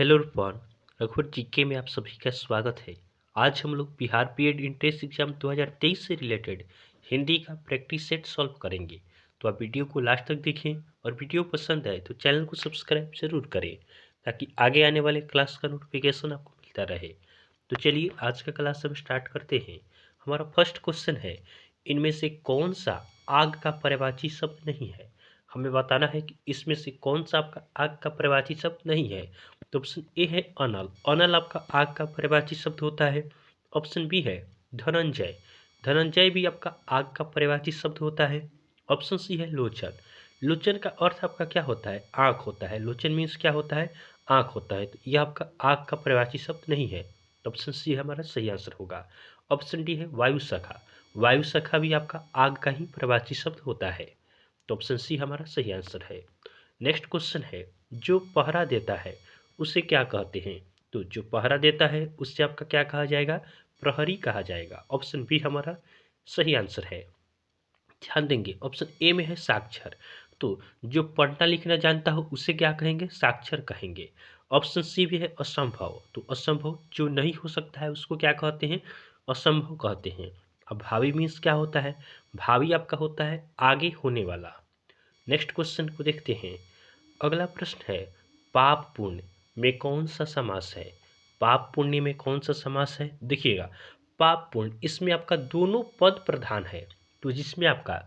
Hello रिपॉन रघुवर GK में आप सभी का स्वागत है। आज हम लोग बिहार बीएड एंट्रेंस एग्जाम 2023 से रिलेटेड हिंदी का प्रैक्टिस सेट सॉल्व करेंगे। तो आप वीडियो को लास्ट तक देखें और वीडियो पसंद आए तो चैनल को सब्सक्राइब जरूर करें ताकि आगे आने वाले क्लास का नोटिफिकेशन आपको मिलता रहे। तो चलिए आज का क्लास हम स्टार्ट करते हैं। हमारा फर्स्ट क्वेश्चन है, इनमें से कौन सा आग का पर्यायवाची शब्द नहीं है। हमें बताना है कि इसमें से कौन सा आपका आग का पर्यायवाची शब्द नहीं है। तो ऑप्शन ए है अनल। अनल आपका आग का पर्यायवाची शब्द होता है। ऑप्शन बी है धनंजय। धनंजय भी आपका आग का पर्यायवाची शब्द होता है। ऑप्शन सी है लोचन। लोचन का अर्थ आपका क्या होता है? आँख होता है। लोचन मीन्स क्या होता है? आँख होता है। तो यह आपका आग का पर्यायवाची शब्द नहीं है। ऑप्शन सी हमारा सही आंसर होगा। ऑप्शन डी है वायु सखा। वायु सखा भी आपका आग का ही पर्यायवाची शब्द होता है। तो ऑप्शन सी हमारा सही आंसर है। नेक्स्ट क्वेश्चन है, जो पहरा देता है उसे क्या कहते हैं? तो जो पहरा देता है उससे आपका क्या कहा जाएगा? प्रहरी कहा जाएगा। ऑप्शन बी हमारा सही आंसर है। ध्यान देंगे, ऑप्शन ए में है साक्षर। तो जो पढ़ना लिखना जानता हो उसे क्या कहेंगे? साक्षर कहेंगे। ऑप्शन सी भी है असंभव। तो असंभव जो नहीं हो सकता है उसको क्या कहते हैं? असंभव कहते हैं। अब भावी मीन्स क्या होता है? भावी आपका होता है आगे होने वाला। नेक्स्ट क्वेश्चन को देखते हैं। अगला प्रश्न है, पाप पुण्य में कौन सा समास है? पाप पुण्य में कौन सा समास है? देखिएगा, पाप पुण्य इसमें आपका दोनों पद प्रधान है। तो जिसमें आपका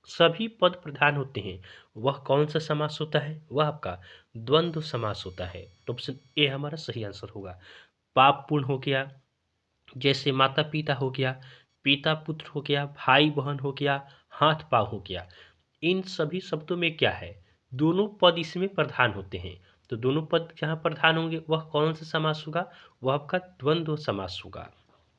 सभी पद प्रधान होते हैं वह कौन सा समास होता है? वह आपका द्वंद्व समास होता है। तो ऑप्शन ए हमारा सही आंसर होगा। पाप पुण्य हो गया, जैसे माता पिता हो गया, पिता पुत्र हो गया, भाई बहन हो गया, हाथ पाँव हो गया। इन सभी शब्दों में क्या है? दोनों पद इसमें प्रधान होते हैं। तो दोनों पद जहाँ प्रधान होंगे वह कौन सा समास होगा? वह आपका द्वंद्व समास होगा।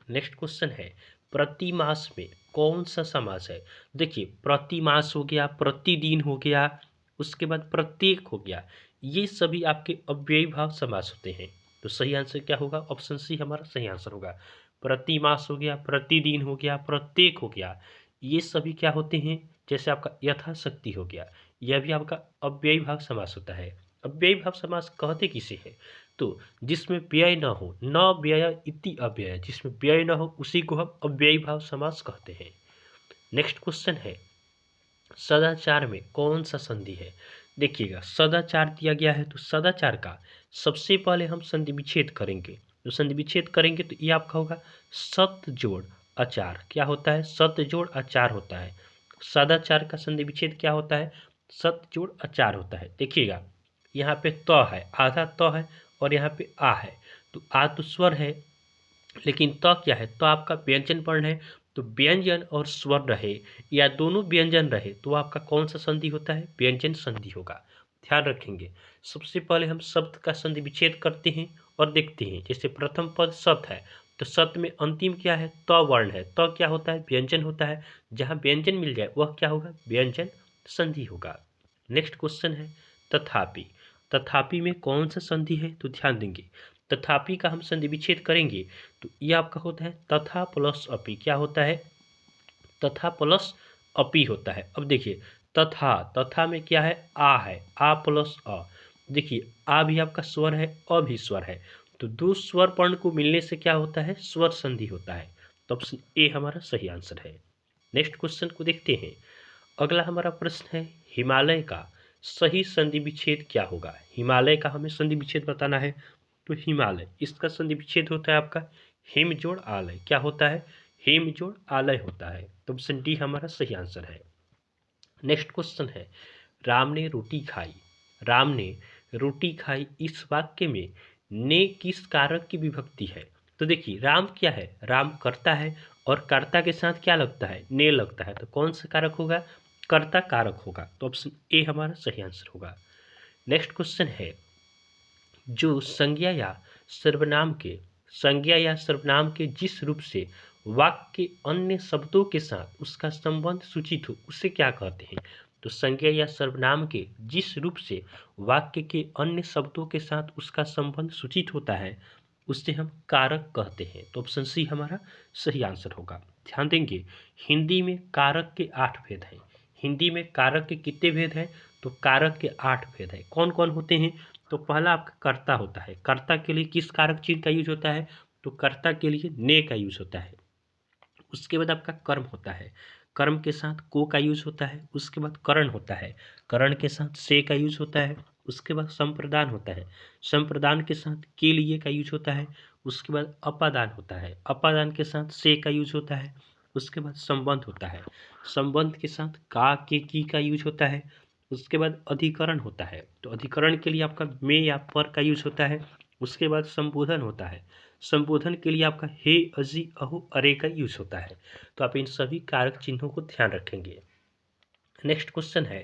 नेक्स्ट क्वेश्चन है, प्रतिमास में कौन सा समास है? देखिए, प्रतिमास हो गया, प्रतिदिन हो गया, उसके बाद प्रत्येक हो गया, ये सभी आपके अव्ययी भाव समास होते हैं। तो सही आंसर क्या होगा? ऑप्शन सी हमारा सही आंसर होगा। प्रतिमास हो गया, प्रतिदिन हो गया, प्रत्येक हो गया, ये सभी क्या होते हैं? जैसे आपका यथाशक्ति हो गया, यह भी आपका अव्ययी भाव समास होता है। अव्ययी भाव समास कहते किसे हैं? तो जिसमें व्यय न हो, न व्यय इति अव्यय, जिसमें व्यय न हो उसी को हम अव्ययी भाव समास कहते हैं। नेक्स्ट क्वेश्चन है, सदाचार में कौन सा संधि है? देखिएगा, सदाचार दिया गया है तो सदाचार का सबसे पहले हम संधि विच्छेद करेंगे। तो संधि विच्छेद करेंगे तो ये आपका होगा सत जोड़ आचार। क्या होता है? सत जोड़ आचार होता है। सदाचार का संधि विच्छेद क्या होता है? सत जोड़ आचार होता है। देखिएगा, यहाँ पे त है, आधा त है, और यहाँ पे आ है। तो आ तो स्वर है, लेकिन त क्या है? तो आपका व्यंजन वर्ण है। तो व्यंजन और स्वर रहे या दोनों व्यंजन रहे तो आपका कौन सा संधि होता है? व्यंजन संधि होगा। ध्यान रखेंगे, सबसे पहले हम शब्द का संधि विच्छेद करते हैं और देखते हैं। जैसे प्रथम पद सत है, तो सत में अंतिम क्या है? त वर्ण है। त क्या होता है? व्यंजन होता है। जहाँ व्यंजन मिल जाए वह क्या होगा? व्यंजन संधि होगा। नेक्स्ट क्वेश्चन है, तथापि। तथापि में कौन सा संधि है? तो ध्यान देंगे, तथापि का हम संधि विच्छेद करेंगे तो ये आपका होता है तथा प्लस अपि। क्या होता है? तथा प्लस अपि होता है। अब देखिए, तथा, तथा में क्या है? आ है, आ प्लस अ। देखिए, आ भी आपका स्वर है, अ भी स्वर है, तो दो स्वर पर्ण को मिलने से क्या होता है? स्वर संधि होता है। तो ऑप्शन ए हमारा सही आंसर है। नेक्स्ट क्वेश्चन को देखते हैं। अगला हमारा प्रश्न है, हिमालय का सही संधि विच्छेद क्या होगा? हिमालय का हमें संधि विच्छेद बताना है। तो हिमालय, इसका संधि विच्छेद होता है आपका हिम जोड़ आलय। क्या होता है? हिम जोड़ आलय होता है। तो ऑप्शन डी हमारा सही आंसर है। नेक्स्ट क्वेश्चन है, राम ने रोटी खाई। राम ने रोटी खाई, इस वाक्य में ने किस कारक की विभक्ति है? तो देखिए, राम क्या है? राम कर्ता है, और कर्ता के साथ क्या लगता है? ने लगता है। तो कौन सा कारक होगा? कर्ता कारक होगा। तो ऑप्शन ए हमारा सही आंसर होगा। नेक्स्ट क्वेश्चन है, जो संज्ञा या सर्वनाम के जिस रूप से वाक्य के अन्य शब्दों के साथ उसका संबंध सूचित हो उसे क्या कहते हैं? तो संज्ञा या सर्वनाम के जिस रूप से वाक्य के अन्य शब्दों के साथ उसका संबंध सूचित होता है उससे हम कारक कहते हैं। तो ऑप्शन सी हमारा सही आंसर होगा। ध्यान देंगे, हिंदी में कारक के 8 भेद हैं। हिंदी में कारक के कितने भेद हैं? तो कारक के 8 भेद है। कौन कौन होते हैं? तो पहला आपका कर्ता होता है। कर्ता के लिए किस कारक चिन्ह का यूज होता है? तो कर्ता के लिए ने का यूज होता है। उसके बाद आपका कर्म होता है। कर्म के साथ को का यूज होता है। उसके बाद करण होता है। करण के साथ से का यूज होता है। उसके बाद संप्रदान होता है। संप्रदान के साथ के लिए का यूज होता है। उसके बाद अपादान होता है। अपादान के साथ से का यूज होता है। उसके बाद संबंध होता है। संबंध के साथ का के की का यूज होता है। उसके बाद अधिकरण होता है। तो अधिकरण के लिए आपका में या पर का यूज होता है। उसके बाद संबोधन होता है। संबोधन के लिए आपका हे, अजी, अहो, अरे का यूज होता है। तो आप इन सभी कारक चिन्हों को ध्यान रखेंगे। नेक्स्ट क्वेश्चन है,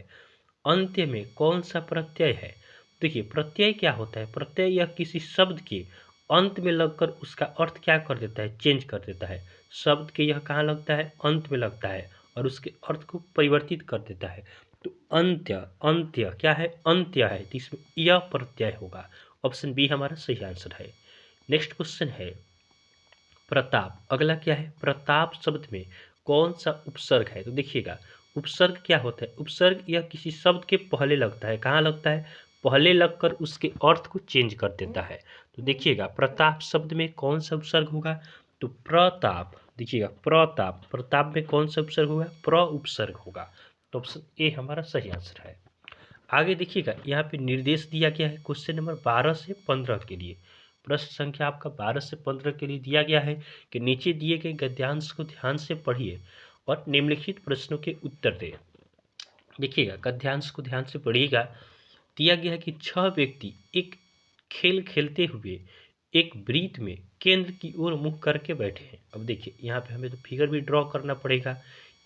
अंत्य में कौन सा प्रत्यय है? देखिए, प्रत्यय क्या होता है? प्रत्यय यह किसी शब्द के अंत में लगकर उसका अर्थ क्या कर देता है? चेंज कर देता है। शब्द के यह कहाँ लगता है? अंत में लगता है और उसके अर्थ को परिवर्तित कर देता है। तो अंत्य, अंत्य क्या है? अंत्य है, तो इसमें यह प्रत्यय होगा। ऑप्शन बी हमारा सही आंसर है। नेक्स्ट क्वेश्चन है, प्रताप। अगला क्या है? प्रताप शब्द में कौन सा उपसर्ग है? तो देखिएगा, उपसर्ग क्या होता है? उपसर्ग यह किसी शब्द के पहले लगता है। कहाँ लगता है? पहले लगकर उसके अर्थ को चेंज कर देता है। तो देखिएगा, प्रताप शब्द में कौन सा उपसर्ग होगा? तो प्रताप। देखिएगा, प्रताप, प्रताप में कौन सा उपसर्ग होगा? प्र उपसर्ग होगा। तो ऑप्शन ए हमारा सही आंसर है। आगे देखिएगा, यहाँ पे निर्देश दिया गया है क्वेश्चन नंबर 12 से 15 के लिए। प्रश्न संख्या आपका 12 से 15 के लिए दिया गया है कि नीचे दिए गए गद्यांश को ध्यान से पढ़िए और निम्नलिखित प्रश्नों के उत्तर दें। देखिएगा, गद्यांश को ध्यान से पढ़िएगा। दिया गया है कि 6 व्यक्ति एक खेल खेलते हुए एक वृत्त में केंद्र की ओर मुख करके बैठे हैं। अब देखिए, यहाँ पे हमें तो फिगर भी ड्रॉ करना पड़ेगा।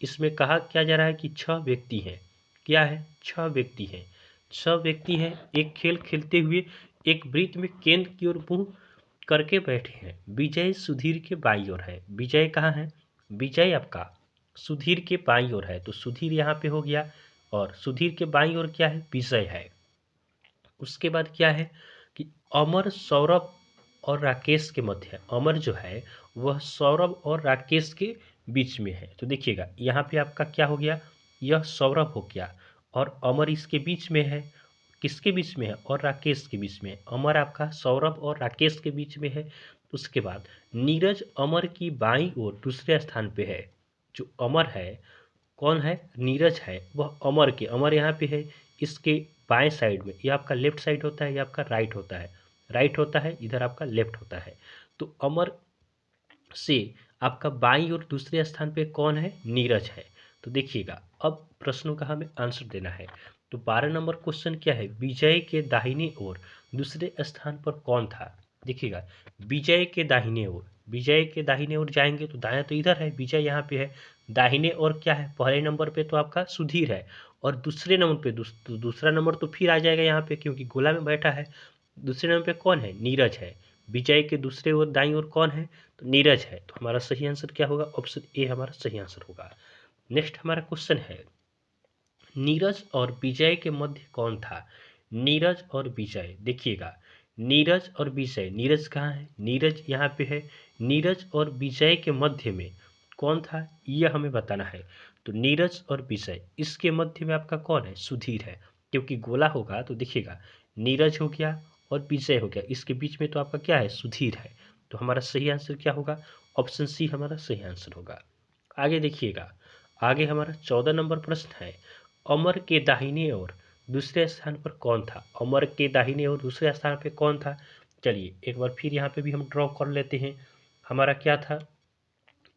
इसमें कहा क्या जा रहा है कि 6 व्यक्ति हैं। क्या है? 6 व्यक्ति हैं। 6 व्यक्ति हैं, एक खेल खेलते हुए एक वृत्त में केंद्र की ओर मुंह करके बैठे हैं। विजय सुधीर के बाईं ओर है। विजय कहाँ है? विजय आपका सुधीर के बाईं ओर है, तो सुधीर यहाँ पे हो गया और सुधीर के बाईं ओर क्या है? विजय है। उसके बाद क्या है कि अमर सौरभ और राकेश के मध्य है। अमर जो है वह सौरभ और राकेश के बीच में है। तो देखिएगा, यहाँ पे आपका क्या हो गया? यह सौरभ हो गया और अमर इसके बीच में है। किसके बीच में है? और राकेश के बीच में है। अमर आपका सौरभ और राकेश के बीच में है। उसके बाद नीरज अमर की बाईं ओर दूसरे स्थान पे है। जो अमर है, कौन है? नीरज है, वह अमर के, अमर यहाँ पे है इसके बाएं साइड में। ये आपका लेफ्ट साइड होता है, ये आपका राइट होता है। राइट होता है, इधर आपका लेफ्ट होता है। तो अमर से आपका बाईं और दूसरे स्थान पे कौन है? नीरज है। तो देखिएगा, अब प्रश्नों का हमें आंसर देना है। तो 12 नंबर क्वेश्चन क्या है? विजय के दाहिने ओर दूसरे स्थान पर कौन था? देखिएगा, विजय के दाहिने ओर, विजय के दाहिने ओर जाएंगे तो दायां तो इधर है, विजय यहाँ पे है। दाहिने ओर क्या है? पहले नंबर पे तो आपका सुधीर है और दूसरे नंबर पे दूसरा नंबर तो फिर आ जाएगा यहाँ पे, क्योंकि गोला में बैठा है। दूसरे नंबर पे कौन है? नीरज है। विजय के दूसरे ओर दाईं ओर कौन है? तो नीरज है। तो हमारा सही आंसर क्या होगा? ऑप्शन ए हमारा सही आंसर होगा। नेक्स्ट हमारा क्वेश्चन है, नीरज और विजय के मध्य कौन था? नीरज और विजय, देखिएगा, नीरज और विजय, नीरज कहाँ है? नीरज यहाँ पे है। नीरज और विजय के मध्य में कौन था, यह हमें बताना है। तो नीरज और विजय, इसके मध्य में आपका कौन है? सुधीर है। क्योंकि गोला होगा तो देखिएगा, नीरज हो गया और विजय हो गया, इसके बीच में तो आपका क्या है? सुधीर है। तो हमारा सही आंसर क्या होगा? ऑप्शन सी हमारा सही आंसर होगा। आगे देखिएगा, आगे हमारा 14 नंबर प्रश्न है, अमर के दाहिने ओर दूसरे स्थान पर कौन था? अमर के दाहिने ओर दूसरे स्थान पे कौन था? चलिए एक बार फिर यहाँ पे भी हम ड्रॉ कर लेते हैं। हमारा क्या था?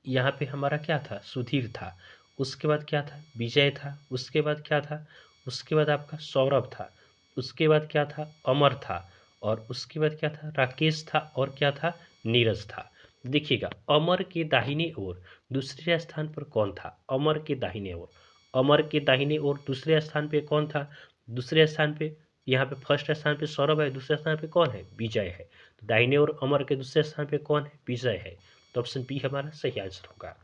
यहाँ पे हमारा क्या था? सुधीर था। उसके बाद क्या था? विजय था। उसके बाद क्या था? उसके बाद आपका सौरभ था। उसके बाद क्या था? अमर था। और उसके बाद क्या था? राकेश था। और क्या था? नीरज था। देखिएगा, अमर के दाहिने ओर दूसरे स्थान पर कौन था? अमर के दाहिने ओर, अमर के दाहिने ओर दूसरे स्थान पे कौन था? दूसरे स्थान पे यहाँ पे फर्स्ट स्थान पे सौरभ है, दूसरे स्थान पे कौन है? विजय है। तो दाहिने ओर अमर के दूसरे स्थान पे कौन है? विजय है। तो ऑप्शन बी हमारा सही आंसर होगा।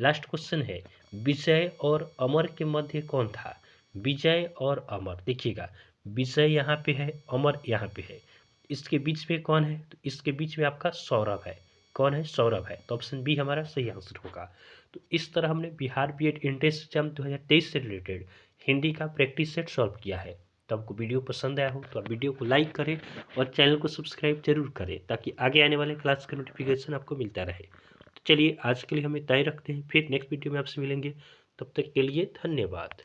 लास्ट क्वेश्चन है, विजय और अमर के मध्य कौन था? विजय और अमर, देखिएगा, विजय यहाँ पे है, अमर यहाँ पे है, इसके बीच में कौन है? तो इसके बीच में आपका सौरभ है। कौन है? सौरभ है। तो ऑप्शन बी हमारा सही आंसर होगा। तो इस तरह हमने बिहार बीएड एंट्रेंस एग्जाम 2023 से रिलेटेड हिंदी का प्रैक्टिस सेट सॉल्व किया है। तो आपको वीडियो पसंद आया हो तो आप वीडियो को लाइक करें और चैनल को सब्सक्राइब जरूर करें ताकि आगे आने वाले क्लास का नोटिफिकेशन आपको मिलता रहे। तो चलिए आज के लिए हम इतना ही रखते हैं, फिर नेक्स्ट वीडियो में आपसे मिलेंगे। तब तक के लिए धन्यवाद।